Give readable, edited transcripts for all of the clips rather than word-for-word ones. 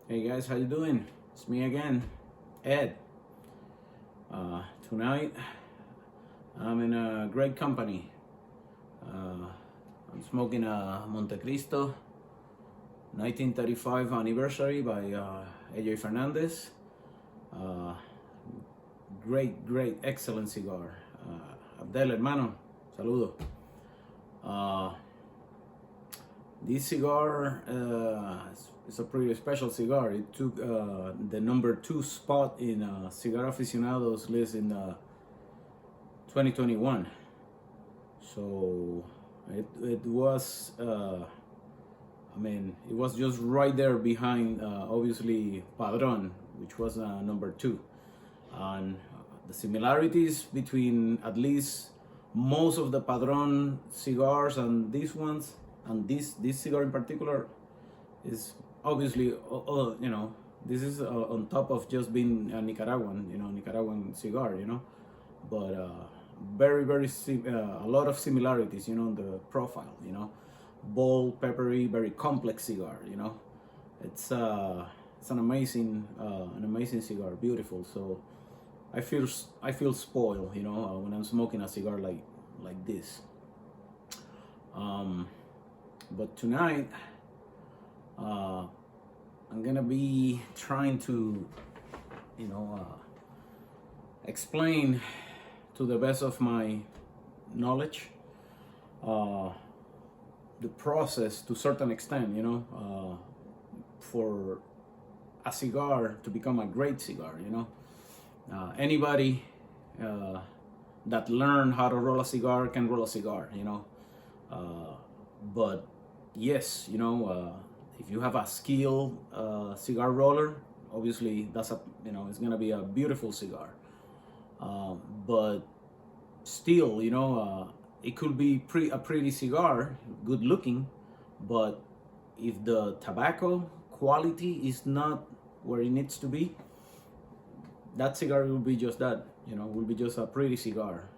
Hey guys, how you doing? It's me again, Ed. Tonight, I'm in a great company. I'm smoking a Montecristo 1935 anniversary by AJ Fernandez. Uh, great, excellent cigar. Abdel, hermano, saludo. Uh, This cigar is a pretty special cigar. It took the #2 spot in Cigar Aficionado's list in 2021. So it was, it was just right there behind, obviously, Padron, which was #2. And the similarities between at least most of the Padron cigars and these ones, and this cigar in particular, is obviously, this is on top of just being a Nicaraguan cigar, but a lot of similarities, in the profile, bold, peppery, very complex cigar, it's an amazing cigar, beautiful. So I feel spoiled, when I'm smoking a cigar like this. But tonight, I'm gonna be trying to, explain to the best of my knowledge the process to a certain extent, for a cigar to become a great cigar, anybody that learned how to roll a cigar can roll a cigar, but yes, if you have a skilled cigar roller, obviously that's it's gonna be a beautiful cigar. But still, it could be a pretty cigar, good looking, but if the tobacco quality is not where it needs to be, that cigar will be just that, will be just a pretty cigar.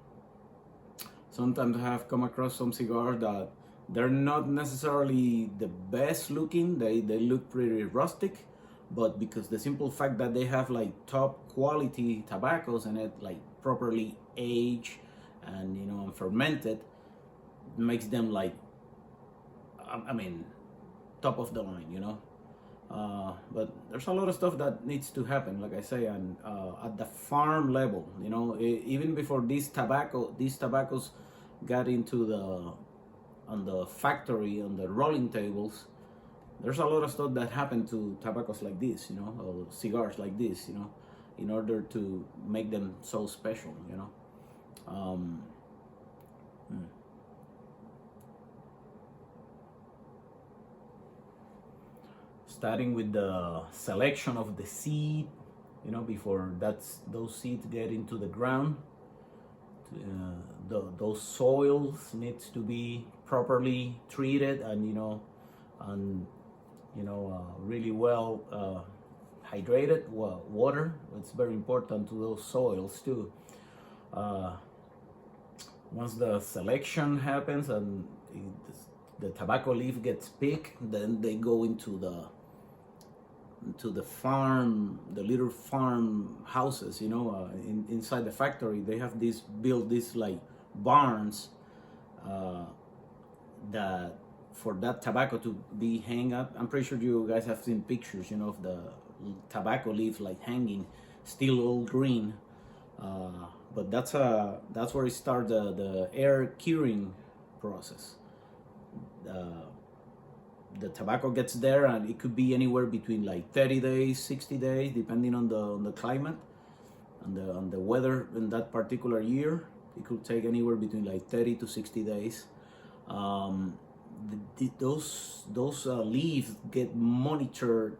Sometimes I have come across some cigars that they're not necessarily the best looking, they look pretty rustic, but because the simple fact that they have like top quality tobaccos and it like properly aged and and fermented, makes them like, top of the line, but there's a lot of stuff that needs to happen, like I say, and at the farm level, even before these tobaccos got into on the factory, on the rolling tables, there's a lot of stuff that happened to tobaccos like this, or cigars like this, in order to make them so special, Starting with the selection of the seed, before those seeds get into the ground. Those soils needs to be properly treated and really well hydrated. Water, it's very important to those soils too. Once the selection happens and the tobacco leaf gets picked, then they go into the farm, the little farm houses, inside the factory. They have built these like barns that for that tobacco to be hang up. I'm pretty sure you guys have seen pictures, of the tobacco leaf like hanging, still all green. But that's where it starts the air curing process. The tobacco gets there, and it could be anywhere between like 30 days, 60 days, depending on the climate and on the weather in that particular year. It could take anywhere between like 30 to 60 days. Those leaves get monitored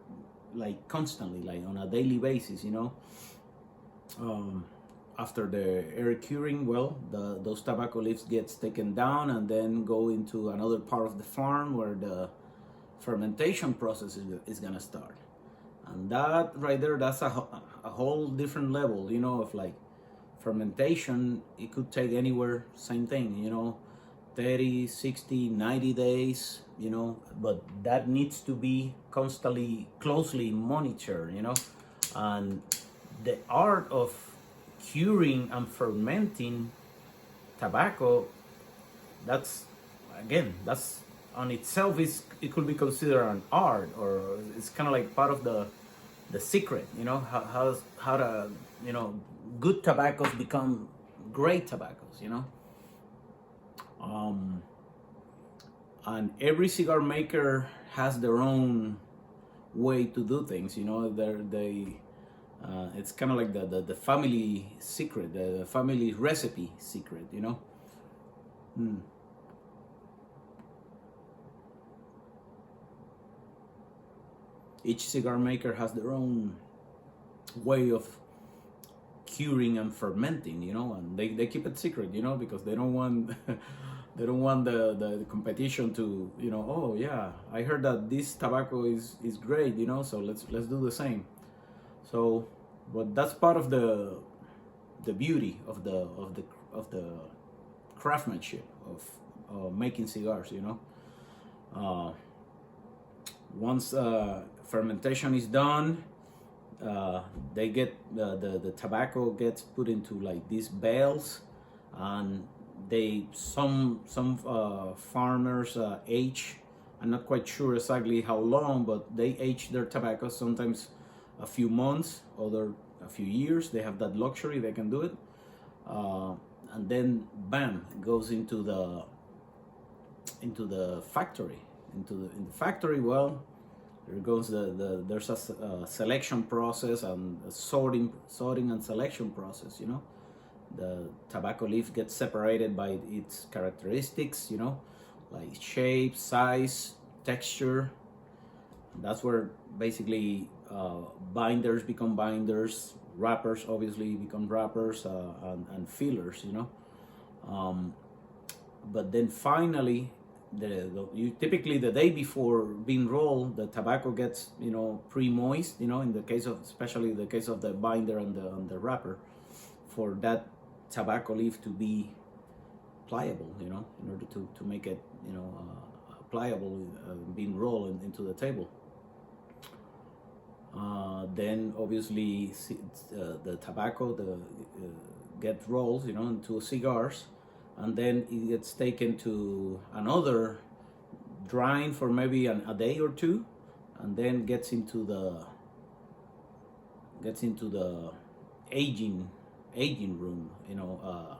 like constantly, like on a daily basis, after the air curing, those tobacco leaves gets taken down and then go into another part of the farm where the fermentation process is gonna start. And that right there, that's a whole different level, of like fermentation. It could take anywhere, same thing, 30, 60, 90 days, you know, but that needs to be constantly, closely monitored, you know. And the art of curing and fermenting tobacco, that's, again, that's on itself, is, it could be considered an art, or it's kind of like part of the secret, you know, how to, you know, good tobaccos become great tobaccos, you know. And every cigar maker has their own way to do things, you know. It's kind of like the family secret, the family recipe secret, you know. Each cigar maker has their own way of curing and fermenting, you know, and they keep it secret, you know, because they don't want they don't want the competition to, you know, oh yeah, I heard that this tobacco is great, you know, so let's do the same. So, but that's part of the beauty of the craftsmanship of making cigars, you know. Once fermentation is done, they get the tobacco gets put into like these bales, and some farmers age. I'm not quite sure exactly how long, but they age their tobacco, sometimes a few months, other a few years. They have that luxury, they can do it, and then bam, it goes into the factory. In the factory, well, there goes there's a selection process and a sorting and selection process, you know. The tobacco leaf gets separated by its characteristics, you know, like shape, size, texture. That's where basically binders become binders, wrappers obviously become wrappers, and fillers, you know. But then finally, typically the day before being rolled, the tobacco gets, you know, pre-moist, you know, in the case of, especially the case of the binder and the wrapper, for that tobacco leaf to be pliable, you know, in order to make it, you know, pliable, being rolled into the table. Then obviously the tobacco gets rolled, you know, into cigars, and then it gets taken to another drying for maybe a day or two, and then gets into the aging room, you know,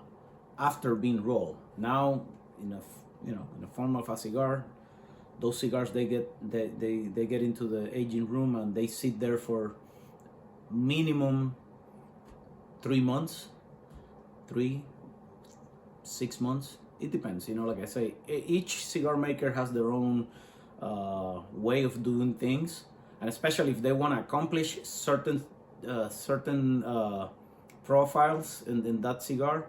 after being rolled. Now, in the form of a cigar, those cigars, they get into the aging room, and they sit there for minimum 3 months, 6 months. It depends, you know. Like I say, each cigar maker has their own way of doing things, and especially if they want to accomplish certain profiles in that cigar,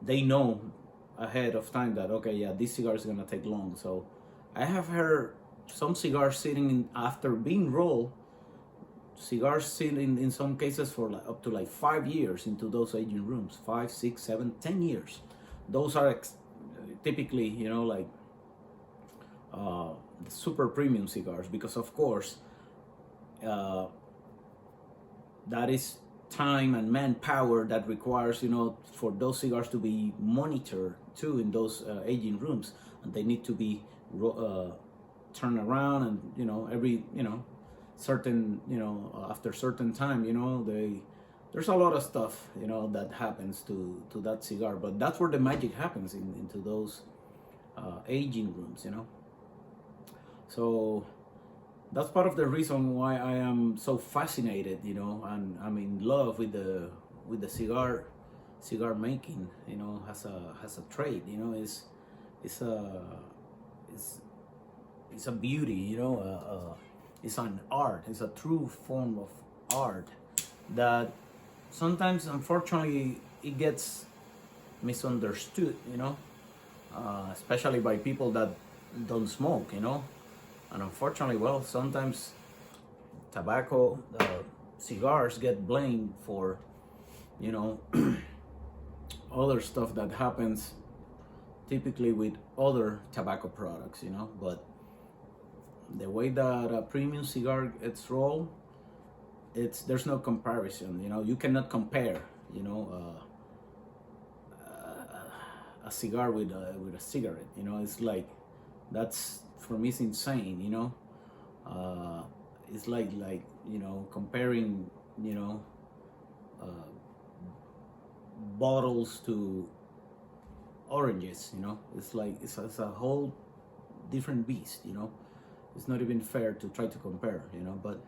they know ahead of time that, okay, yeah, this cigar is gonna take long. So I have heard some cigars sitting after being rolled, cigars sitting in some cases for like up to like 5 years into those aging rooms, 5, 6, 7, 10 years. Those are typically, you know, like the super premium cigars, because of course that is time and manpower that requires, you know, for those cigars to be monitored too in those aging rooms, and they need to be turned around, and, you know, every, you know, certain, you know, after certain time, you know, there's a lot of stuff, you know, that happens to that cigar. But that's where the magic happens, into those aging rooms, you know. So that's part of the reason why I am so fascinated, you know, and I'm in love with the cigar making, you know, as a trade, you know. It's a beauty, you know. It's an art. It's a true form of art that sometimes, unfortunately, it gets misunderstood, you know, especially by people that don't smoke, you know. And unfortunately, well, sometimes tobacco, cigars get blamed for, you know, other stuff that happens typically with other tobacco products, you know. But the way that a premium cigar gets rolled, there's no comparison, you know. You cannot compare, you know, a cigar with a cigarette, you know. It's like, that's, for me, it's insane, you know. It's like you know, comparing, you know, bottles to oranges, you know. It's like it's a whole different beast, you know. It's not even fair to try to compare, you know. But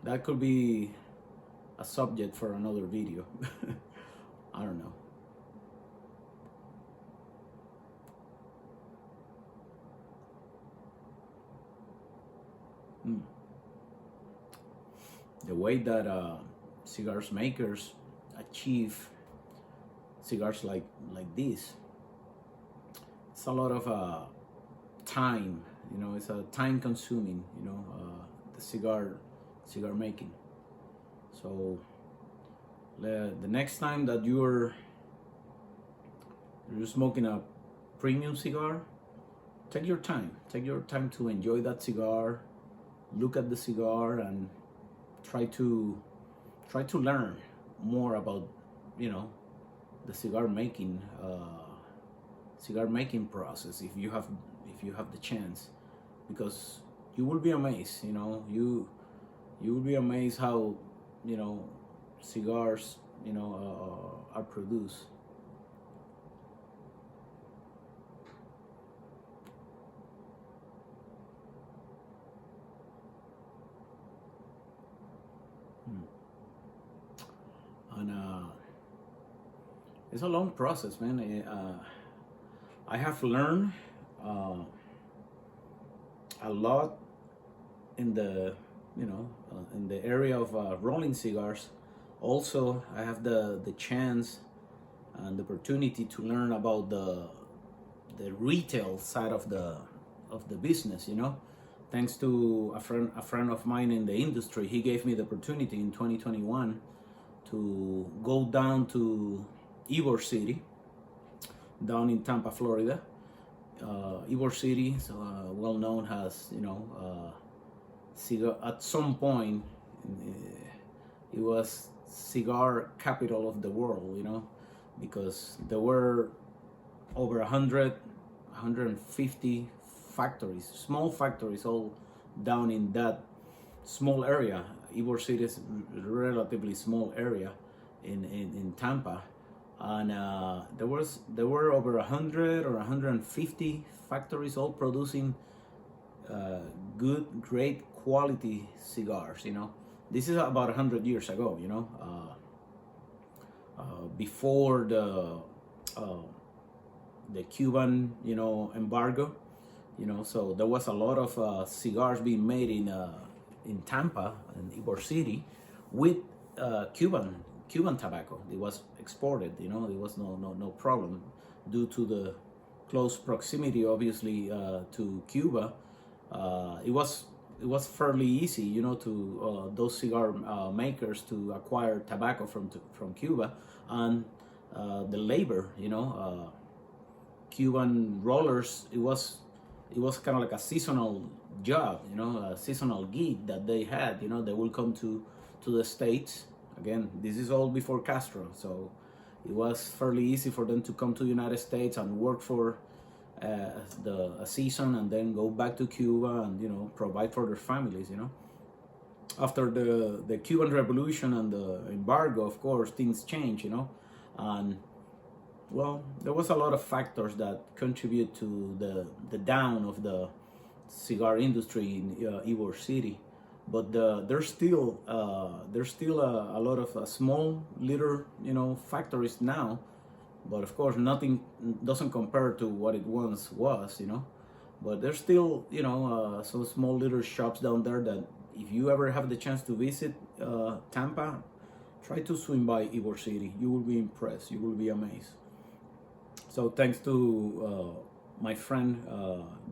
that could be a subject for another video. I don't know. The way that cigars makers achieve cigars like this, it's a lot of time, you know. It's a time consuming, you know, the cigar making. So the next time that you're smoking a premium cigar, take your time to enjoy that cigar, look at the cigar, and try to learn more about, you know, the cigar making process, if you have the chance, because you will be amazed, you know. You will be amazed how, you know, cigars, you know, are produced. And it's a long process, man. I have learned a lot in the, you know, in the area of rolling cigars. Also, I have the chance and the opportunity to learn about the retail side of the business, you know. Thanks to a friend of mine in the industry, he gave me the opportunity in 2021 to go down to Ybor City, down in Tampa, Florida. Ybor City is well known as, you know, cigar. At some point, it was cigar capital of the world, you know, because there were over 150 factories, small factories, all down in that small area. Ybor City is a relatively small area in Tampa, and there were over 100 or 150 factories, all producing great quality cigars, you know. This is about 100 years ago, you know, before the Cuban, you know, embargo, you know. So there was a lot of cigars being made in Tampa and Ybor City with Cuban tobacco. It was exported, you know. There was no problem due to the close proximity, obviously, to Cuba. It was fairly easy, you know, to those cigar makers to acquire tobacco from Cuba, and the labor, you know, Cuban rollers. It was kind of like a seasonal job, you know, a seasonal gig that they had. You know, they will come to the States. Again, this is all before Castro, so it was fairly easy for them to come to the United States and work for a season, and then go back to Cuba and, you know, provide for their families, you know. After the Cuban Revolution and the embargo, of course, things changed, you know, and well, there was a lot of factors that contribute to the down of the cigar industry in Ybor City. But there's still a lot of small little, you know, factories now. But of course, nothing doesn't compare to what it once was, you know. But there's still, you know, some small little shops down there that, if you ever have the chance to visit Tampa, try to swing by Ybor City. You will be impressed. You will be amazed. So thanks to my friend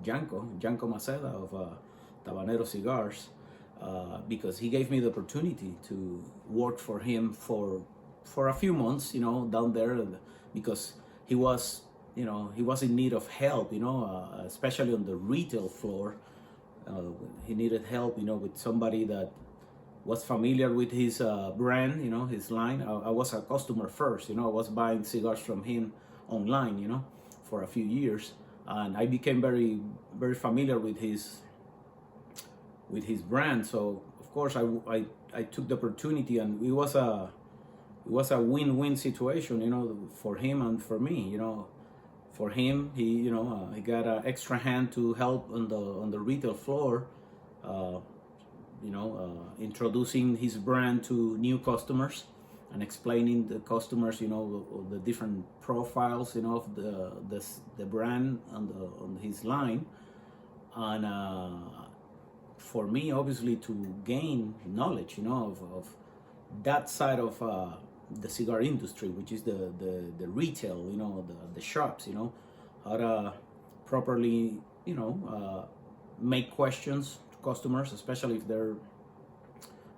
Janko Maceda of Tabanero Cigars, because he gave me the opportunity to work for him for a few months, you know, down there, because he was, he was in need of help, especially on the retail floor. He needed help, with somebody that was familiar with his brand, his line. I was a customer first, I was buying cigars from him online, for a few years, and I became very, very familiar with his brand. So of course I took the opportunity, and it was a win-win situation, for him and for me. For him, he got an extra hand to help on the retail floor, introducing his brand to new customers and explaining the customers, the different profiles, of the brand on his line, and for me, obviously, to gain knowledge, of that side of the cigar industry, which is the retail, the shops, how to properly, make questions to customers, especially if they're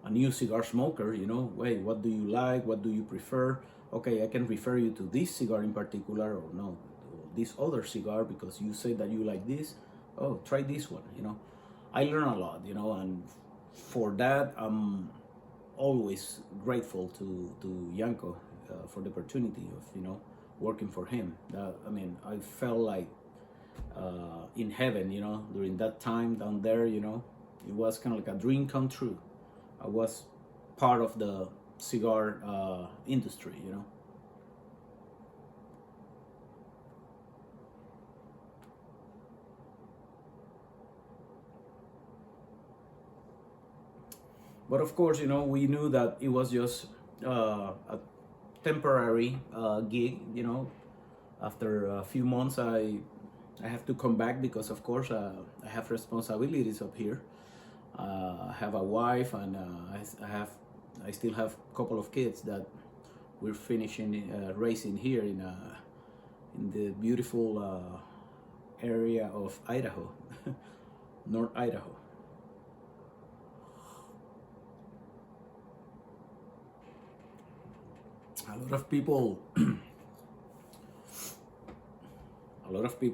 a new cigar smoker, wait, what do you like? What do you prefer? Okay, I can refer you to this cigar in particular, or no, this other cigar, because you say that you like this. Oh, try this one, I learn a lot, and for that, I'm always grateful to Yanko for the opportunity of, working for him. I felt like in heaven, during that time down there, it was kind of like a dream come true. I was part of the cigar industry, But of course, we knew that it was just a temporary gig. After a few months, I have to come back because, of course, I have responsibilities up here. I have a wife, and I still have a couple of kids that we're finishing raising here in the beautiful area of Idaho, North Idaho. A lot of people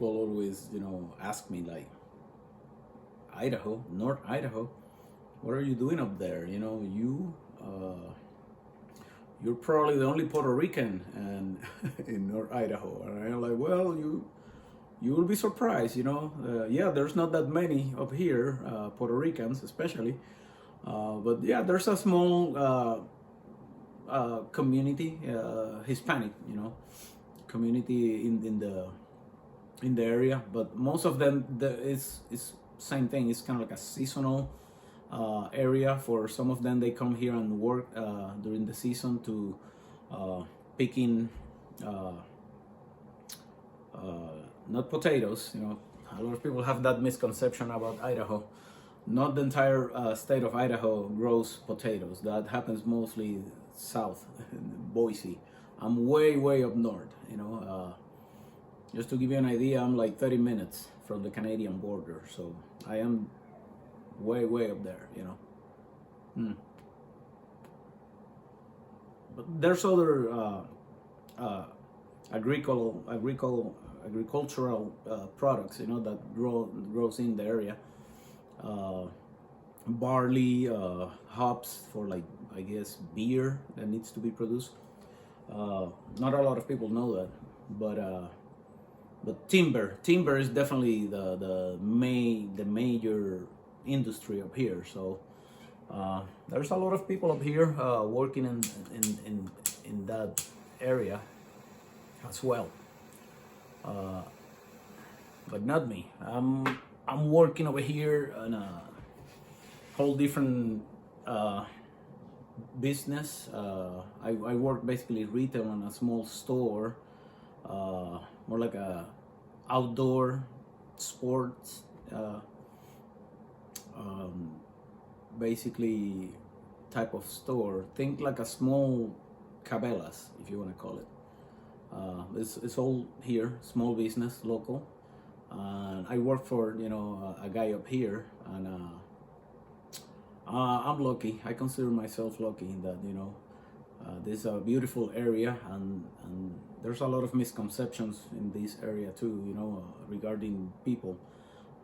always, ask me, like, Idaho, North Idaho, what are you doing up there? You're probably the only Puerto Rican and in North Idaho. And I'm like, well, you will be surprised, yeah, there's not that many up here, Puerto Ricans especially, but yeah, there's a small community, Hispanic, community in the area, but most of them is same thing. It's kind of like a seasonal area. For some of them, they come here and work during the season to picking not potatoes. A lot of people have that misconception about Idaho. Not the entire state of Idaho grows potatoes. That happens mostly south, in Boise. I'm way up north. Just to give you an idea, I'm like 30 minutes from the Canadian border, so I am way up there. But there's other agricultural products, that grows in the area. Barley, hops for, like, I guess, beer that needs to be produced. Not a lot of people know that, but timber is definitely the major industry up here. So there's a lot of people up here working in that area as well. But not me. I'm working over here on a whole different business. I work basically retail in a small store, more like a outdoor sports, basically type of store. Think like a small Cabela's, if you want to call it. It's all here, small business, local. And I work for a guy up here, and I'm lucky. I consider myself lucky in that This is a beautiful area, and there's a lot of misconceptions in this area too, you know, regarding people.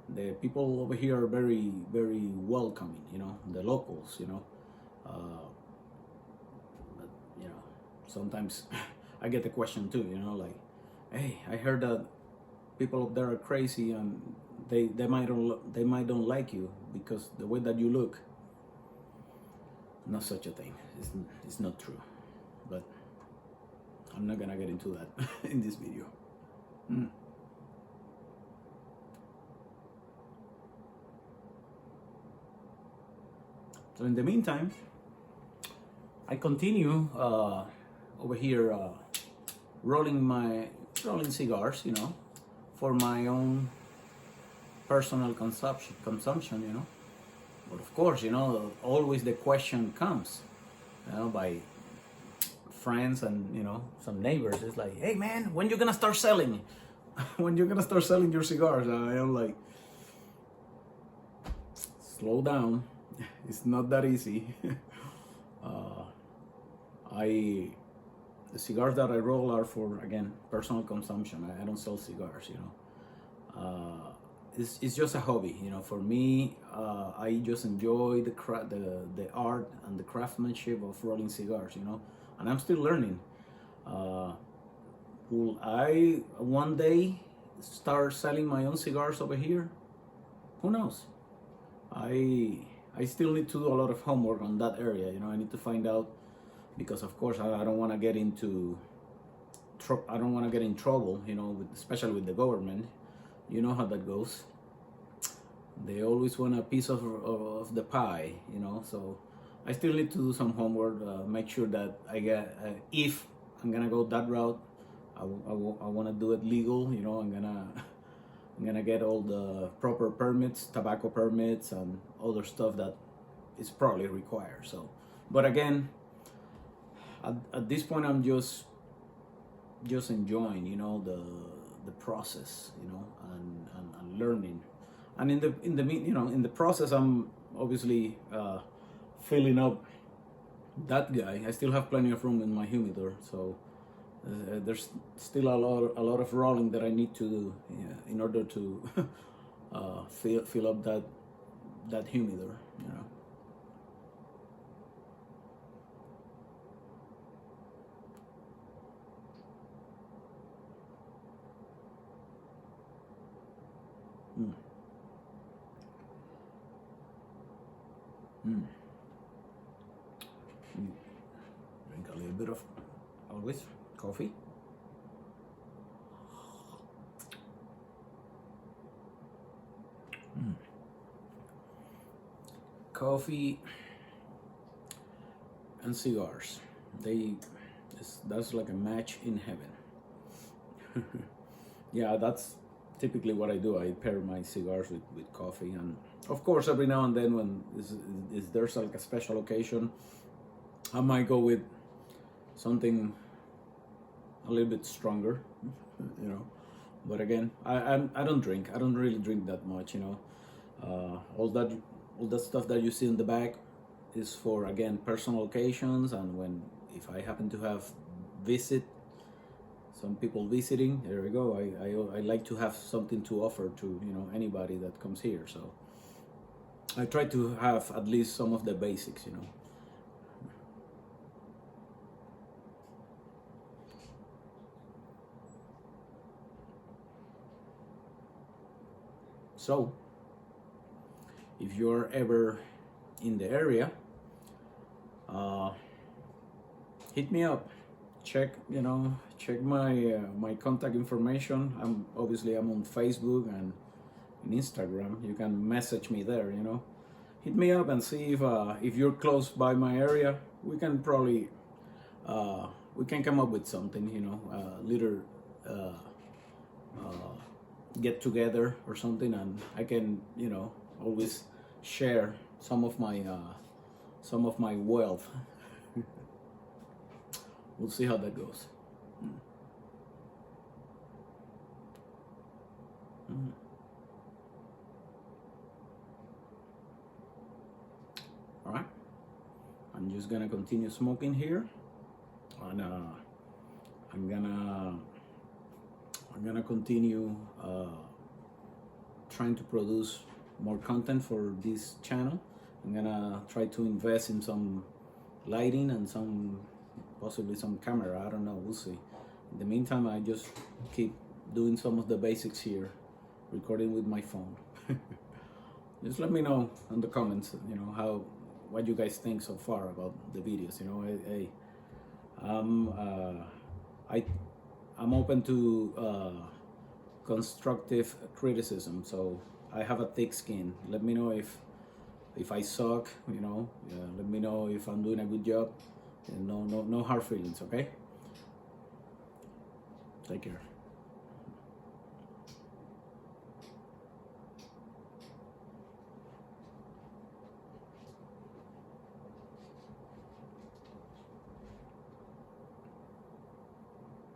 The people over here are very, very welcoming, you know, the locals, you know. But, you know, sometimes I get the question too, you know, like, hey, I heard that people up there are crazy and they might don't like you because the way that you look. Not such a thing. It's not true. But I'm not gonna get into that in this video. Mm. So in the meantime, I continue over here rolling cigars, you know, for my own personal consumption, you know. But of course, you know, always the question comes, you know, by friends and, you know, some neighbors. It's like, hey man, when you gonna start selling? When you gonna start selling your cigars? I am like, slow down. It's not that easy. The cigars that I roll are for, again, personal consumption. I don't sell cigars, you know. It's just a hobby, you know. For me, I just enjoy the art and the craftsmanship of rolling cigars, you know. And I'm still learning. Will I one day start selling my own cigars over here? Who knows? I still need to do a lot of homework on that area, you know. I need to find out, because of course I don't want to get into I don't want to get in trouble, you know, especially with the government. You know how that goes. They always want a piece of the pie, you know. So I still need to do some homework, make sure that I get, if I'm gonna go that route, I want to do it legal, you know. I'm gonna get all the proper permits, tobacco permits, and other stuff that is probably required. So, but again, at this point, I'm just enjoying, you know, the process, you know, and learning. And in the process, I'm obviously filling up that guy. I still have plenty of room in my humidor, so there's still a lot of rolling that I need to do, yeah, in order to fill up that humidor, you know. Mm. Mm. Drink a little bit of, always, coffee. Mm. Coffee and cigars, that's like a match in heaven. Yeah, that's typically what I do. I pair my cigars with coffee, and of course every now and then when there's like a special occasion, I might go with something a little bit stronger, you know. But again, I don't drink. I don't really drink that much, you know. All that stuff that you see in the back is for, again, personal occasions, and if I happen to have some people visiting, there we go. I like to have something to offer to, you know, anybody that comes here. So I try to have at least some of the basics, you know. So if you're ever in the area, hit me up. Check my contact information. I'm on Facebook and in Instagram. You can message me there, you know. Hit me up and see if you're close by my area. We can probably we can come up with something, you know, little get together or something, and I can, you know, always share some of my wealth. We'll see how that goes. Mm. All right, I'm just gonna continue smoking here. and I'm gonna continue trying to produce more content for this channel. I'm gonna try to invest in some lighting and possibly some camera. I don't know, we'll see. In the meantime, I just keep doing some of the basics here, recording with my phone. Just let me know in the comments, you know, what you guys think so far about the videos. You know, I'm open to constructive criticism, so I have a thick skin. Let me know if I suck, you know. Let me know if I'm doing a good job. And no hard feelings, okay? Take care.